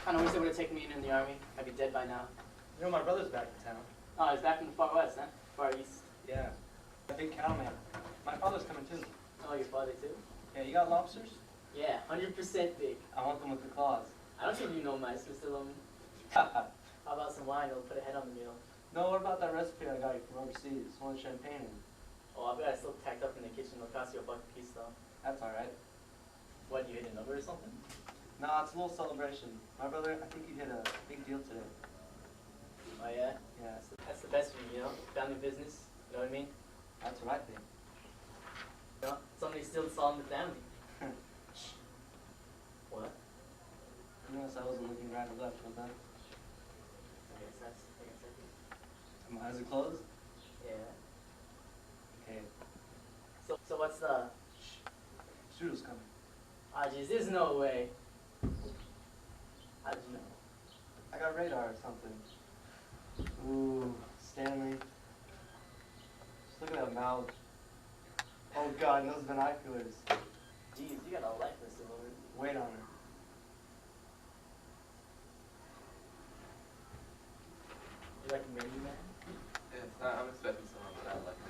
Kinda wish they would have taken me in the army. I'd be dead by now. You know, my brother's back in town. Oh, he's back from the far west, huh? Far east. Yeah. A big cowman. My father's coming too. Oh, your father too? Yeah, you got lobsters? Yeah, 100% big. I want them with the claws. I don't think you know mice, Mr. Loman. How How about some wine? It'll put a head on the meal. No, what about that recipe I got you from overseas? One with champagne in it. Oh, I've got it still tacked up in the kitchen. It'll cost you $1 a piece, though. That's alright. What, you hit a number or something? No, it's a little celebration. My brother, I think he hit a big deal today. Oh, yeah? Yeah, That's the best for you, you know? Family business, you know what I mean? that's what I think. You know, somebody still solving the family. What? You notice I wasn't looking right or left, was I? I guess that's it. My eyes are closed? Yeah. Okay. So what's the... Strudel's coming. Ah, jeez, there's no way. How'd you know? I got radar or something. Ooh, Stanley. Just look at that mouth. Oh God, those binoculars. Jeez, you got a life, Mr. Loman. Wait on her. You like a menu, man? Yeah, it's not, I'm expecting someone, but I like it.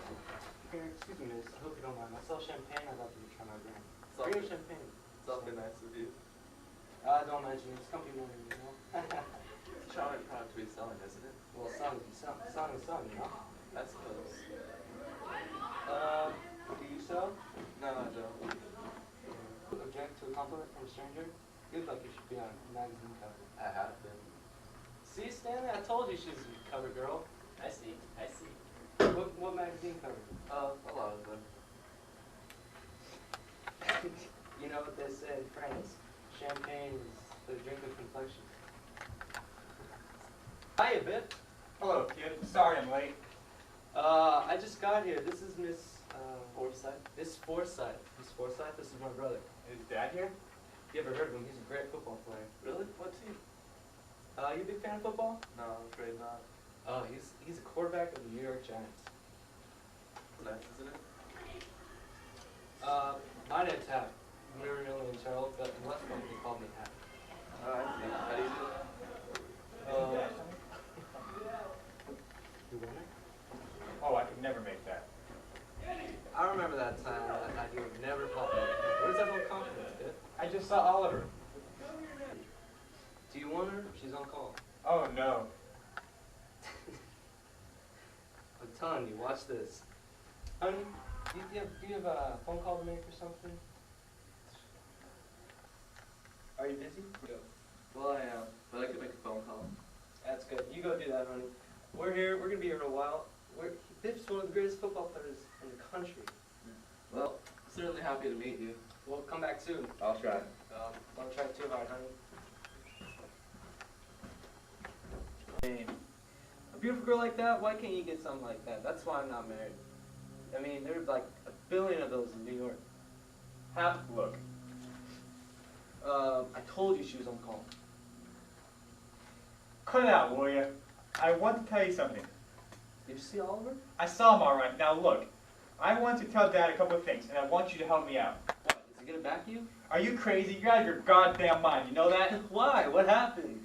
Here, excuse me, miss. I hope you don't mind. I sell champagne. I'd love you to try my brand. It's all Bring good. your champagne. It's awfully nice of you. Don't mention it. It's company money, you know. It's a charming product to be selling, isn't it? Well, son is son, you know. I suppose. Do you sell? No, I don't. Object to a compliment from a stranger? You look like you should be on a magazine cover. I have been. See, Stanley, I told you she's a cover girl. I see. What magazine cover? A lot of them. You know what they say in France? Champagne is the drink of complexion. Hiya, Bip. Hello, kid. Sorry I'm late. I just got here. This is Miss Forsyth? Miss Forsyth. Miss Forsyth, this is my brother. Is Dad here? You ever heard of him? He's a great football player. Really? What team? You a big fan of football? No, I'm afraid not. He's a quarterback of the New York Giants. Nice, isn't it? My name's Hap. I'm never known as Harold, but in West Point they call me Hap. I see. How do you do it? You want it? Oh, I could never make that. I remember that time that you would never pop up. Where's that little confidence, Bip? I just saw Oliver. Do you want her? She's on call. Oh, no. I'm telling you, watch this. Honey, do you have a phone call to make or something? Are you busy? Well, I am, but I could make a phone call. That's good. You go do that, honey. We're here. We're gonna be here in a while. Biff's one of the greatest football players in the country. Well, certainly happy to meet you. We'll come back soon. I'll try. Don't try too hard, honey. A beautiful girl like that, why can't you get something like that? That's why I'm not married. I mean, there's like 1 billion of those in New York. Look. I told you she was on call. Cut it out, will ya? I want to tell you something. Did you see Oliver? I saw him all right. Now look. I want to tell Dad a couple of things, and I want you to help me out. What, is he gonna back you? Are you crazy? You're out of your goddamn mind. You know that? Why? What happened?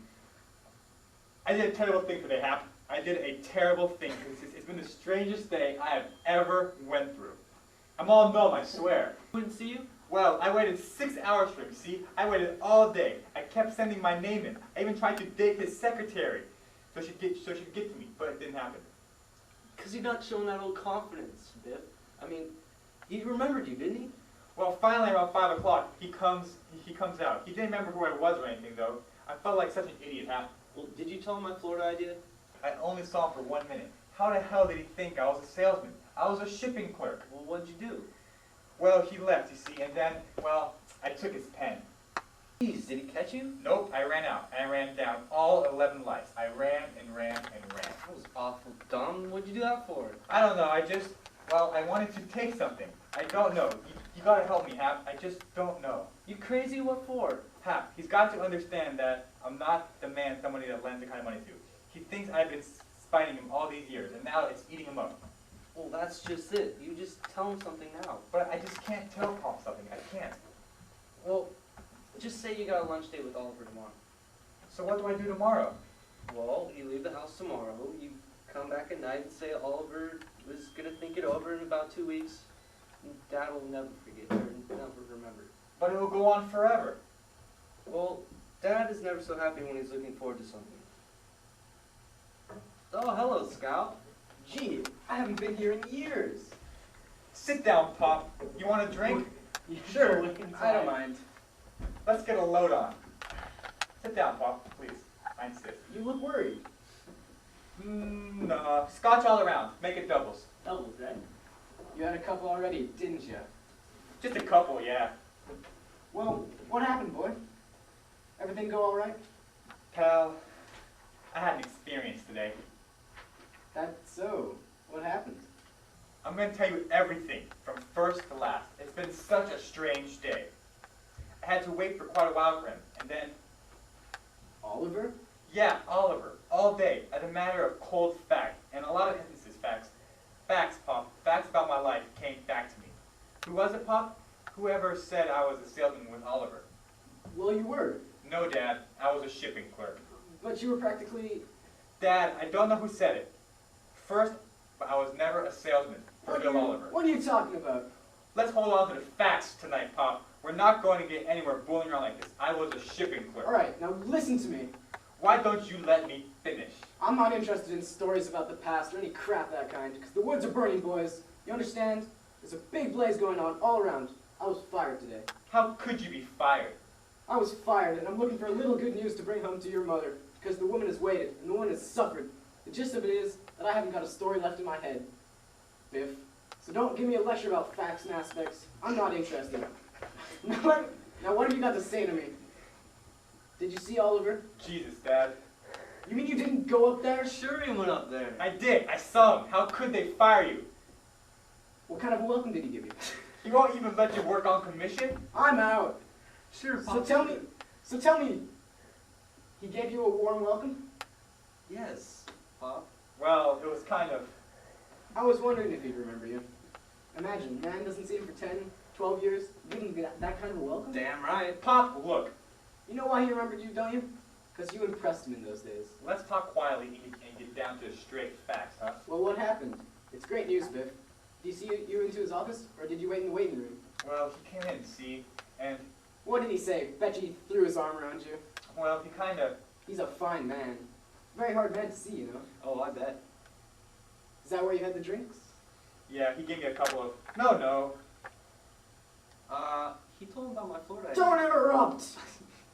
I did a terrible thing today, Hap. I did a terrible thing. It's been the strangest day I have ever went through. I'm all numb, I swear. Couldn't see you? Well, I waited 6 hours for him, see? I waited all day. I kept sending my name in. I even tried to date his secretary so she'd get to me, but it didn't happen. Because you're not showing that old confidence, Biff. I mean, he remembered you, didn't he? Well, finally around 5 o'clock, he comes out. He didn't remember who I was or anything, though. I felt like such an idiot, Hap. Well, did you tell him my Florida idea? I only saw him for 1 minute. How the hell did he think I was a salesman? I was a shipping clerk. Well, what'd you do? Well, he left, you see, and then, well, I took his pen. Jeez, did he catch you? Nope, I ran out. I ran down all 11 lights. I ran and ran and ran. That was awful dumb. What'd you do that for? I don't know, I wanted to take something. I don't know. You gotta help me, Hap. I just don't know. You crazy? What for? Hap, he's got to understand that I'm not the man somebody that lends the kind of money to. He thinks I've been spiting him all these years, and now it's eating him up. Well, that's just it. You just tell him something now. But I just can't tell Paul something. I can't. Well, just say you got a lunch date with Oliver tomorrow. So what do I do tomorrow? Well, you leave the house tomorrow, you come back at night and say Oliver was gonna think it over in about 2 weeks. And Dad will never forget or never remember. But it will go on forever. Well, Dad is never so happy when he's looking forward to something. Oh, hello, Scout. Gee, I haven't been here in years. Sit down, Pop. You want a drink? Sure, I don't mind. Let's get a load on. Sit down, Pop, please. I insist. You look worried. No, scotch all around. Make it doubles. Doubles, right? You had a couple already, didn't you? Just a couple, yeah. Well, what happened, boy? Everything go all right? Pal, I had an experience today. That's so. What happened? I'm going to tell you everything from first to last. It's been such a strange day. I had to wait for quite a while for him, and then, Oliver? yeah, Oliver, all day, as a matter of cold fact, and a lot of instances, facts. Facts, Pop, facts about my life came back to me. Who was it, Pop? Whoever said I was a salesman with Oliver? Well, you were. No, Dad, I was a shipping clerk. But you were practically... Dad, I don't know who said it. First, but I was never a salesman for Bill Oliver. What are you talking about? Let's hold on to the facts tonight, Pop. We're not going to get anywhere bullying around like this. I was a shipping clerk. All right, now listen to me. Why don't you let me finish? I'm not interested in stories about the past or any crap that kind, because the woods are burning, boys. You understand? There's a big blaze going on all around. I was fired today. How could you be fired? I was fired, and I'm looking for a little good news to bring home to your mother, because the woman has waited, and the woman has suffered. The gist of it is that I haven't got a story left in my head, Biff. So don't give me a lecture about facts and aspects. I'm not interested. Now what have you got to say to me? Did you see Oliver? Jesus, Dad. You mean you didn't go up there? Sure he went up there. I did. I saw him. How could they fire you? What kind of a welcome did he give you? He won't even let you work on commission? I'm out. Sure, So tell me, he gave you a warm welcome? Yes, Pop. Well, it was kind of... I was wondering if he'd remember you. Imagine, man doesn't see him for 10, 12 years, didn't get that kind of a welcome? Damn right. Pop, look. You know why he remembered you, don't you? Because you impressed him in those days. Let's talk quietly and get down to straight facts, huh? Well, what happened? It's great news, Biff. Did he see you into his office, or did you wait in the waiting room? Well, he came in, see, and, What did he say? Bet you he threw his arm around you. well, he kind of... He's a fine man. Very hard man to see, you know. Oh, I bet. Is that where you had the drinks? Yeah, he gave me a couple of... No. He told him about my Florida. Don't interrupt!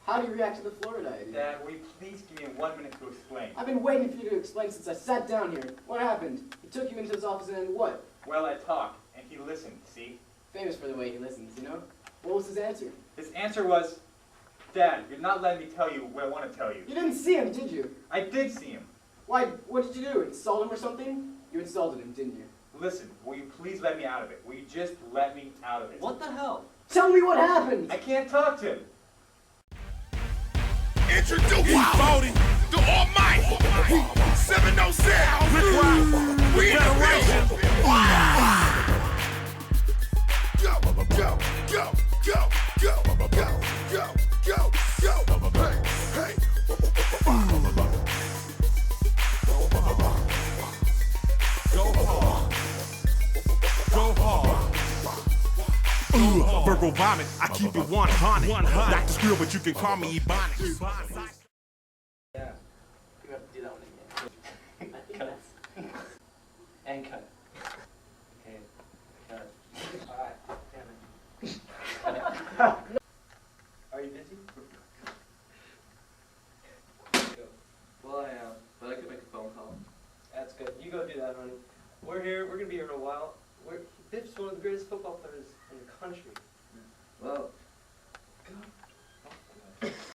How do you react to the Florida idea? Dad, will you please give me 1 minute to explain? I've been waiting for you to explain since I sat down here. What happened? He took you into his office and then what? Well, I talked, and he listened, see? Famous for the way he listens, you know? What was his answer? His answer was, Dad, you're not letting me tell you what I want to tell you. You didn't see him, did you? I did see him. Why, what did you do? Insult him or something? You insulted him, didn't you? Listen, will you please let me out of it? Will you just let me out of it? What the hell? Tell me what happened! I can't talk to him. Introduce E40, the Almighty, 707, Rick Rock, we in the building. Go, hey. Go hard. Verbal vomit, I keep it 100. Not the skrill, but you can call me Ebonics. Yeah. You have to do that one again. I think that's... And cut. Okay. Cut. Alright. Damn it. Are you busy? Well, I am, but I could make a phone call. That's good. You go do that, honey. We're here. We're gonna be here in a while. Biff's one of the greatest football players in the country.